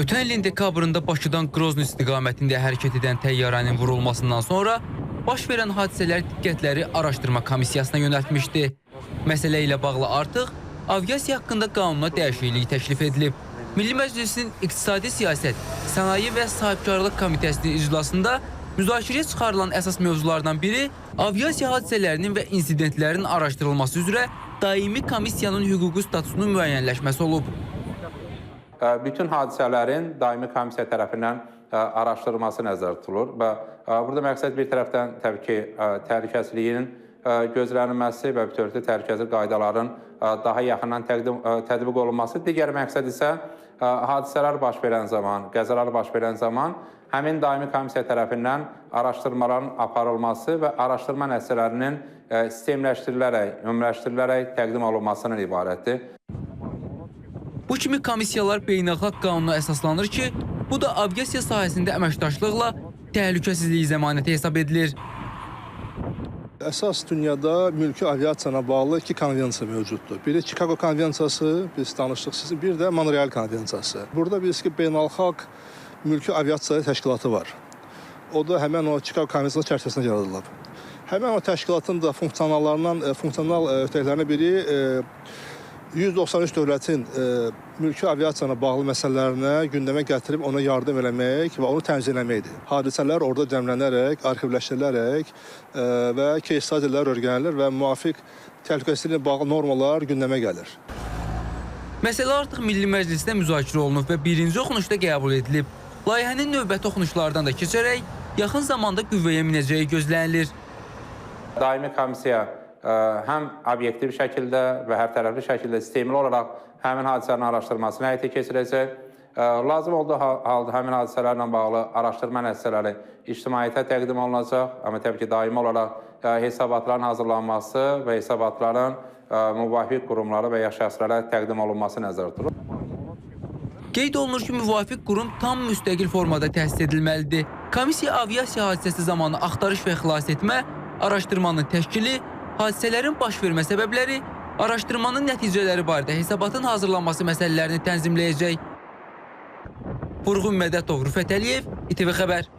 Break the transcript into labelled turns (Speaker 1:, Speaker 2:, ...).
Speaker 1: Ötən ilin dekabrında Bakıdan Qrozno istiqamətində hərəkət edən təyyarənin vurulmasından sonra baş verən hadisələr diqqətləri araşdırma komissiyasına yönəltmişdi. Məsələ ilə bağlı artıq aviasiya haqqında qanuna dəyişiklik təklif edilib. Milli Məclisin İqtisadi Siyasət, Sənaye və Sahibkarlıq Komitəsinin iclasında müzakirəyə çıxarılan əsas mövzulardan biri aviasiya hadisələrinin və insidentlərin araşdırılması üzrə daimi komissiyanın hüquqi statusunun müəyyənləşməsi olub.
Speaker 2: Bütün hadisələrin daimi komissiya tərəfindən araşdırılması nəzərdə tutulur və burada məqsəd bir tərəfdən təbii ki, təhlükəsizliyin gözlənilməsi və bütövlükdə təhlükəsizlik qaydaların daha yaxından tətbiq olunması. Digər məqsəd isə hadisələr baş verən zaman, qəzalar baş verən zaman həmin daimi komissiya tərəfindən araşdırmaların aparılması və araşdırma nəticələrinin sistemləşdirilərək, ümumiləşdirilərək təqdim olunmasından ibarətdir.
Speaker 1: Bu kimi komissiyalar beynəlxalq qanuna əsaslanır ki, bu da aviasiya sahəsində əməkdaşlıqla təhlükəsizlik zəmanəti hesab edilir.
Speaker 3: Əsas dünyada mülki aviasiyana bağlı iki konvensiya mövcuddur. Biri Chicago konvensiyası, biz danışdıq sizin, bir də Montreal konvensiyası. Burada bilirsiniz ki, beynəlxalq mülki aviasiya təşkilatı var. O da həmən o Chicago konvensiyası çərçivəsində yaradılıb. Həmən o təşkilatın da funksional ötəklərinə biri 193 dövlətin mülki aviasiyana bağlı məsələlərinə gündəmə gətirib ona yardım eləmək və onu tənzimləməkdir. Hadisələr orada cəmlənərək, arxivləşdirilərək və case study'lər öyrənilir və müvafiq təhlükəsizliklə bağlı normalar gündəmə gəlir.
Speaker 1: Məsələ artıq Milli Məclisdə müzakirə olunub və birinci oxunuşda qəbul edilib. Layihənin növbəti oxunuşlardan da keçərək yaxın zamanda qüvvəyə minəcəyi gözlənilir.
Speaker 2: Daimi komissiya həm obyektiv şəkildə və hərtərəfli şəkildə sistemli olaraq həmin hadisələrin araşdırmasını həyata keçirəcək. Lazım olduğu halda həmin hadisələrlə bağlı araşdırma nəticələri ictimaiyyətə təqdim olunacaq. Amma təbii ki, daimi olaraq hesabatların hazırlanması və hesabatların müvafiq qurumlara və ya şəxslərə təqdim olunması nəzərdə tutulur.
Speaker 1: Qeyd olunur ki, müvafiq qurum tam müstəqil formada təsis edilməlidir. Komissiya aviasiya hadisəsi zamanı axtarış və xilas etmə, araşdırmanın təşkili, hadisələrin baş vermə səbəbləri, araşdırmanın nəticələri barədə hesabatın hazırlanması məsələlərini tənzimləyəcək. Vurğun Mədətov, Rüfət Əliyev, İTV Xəbər.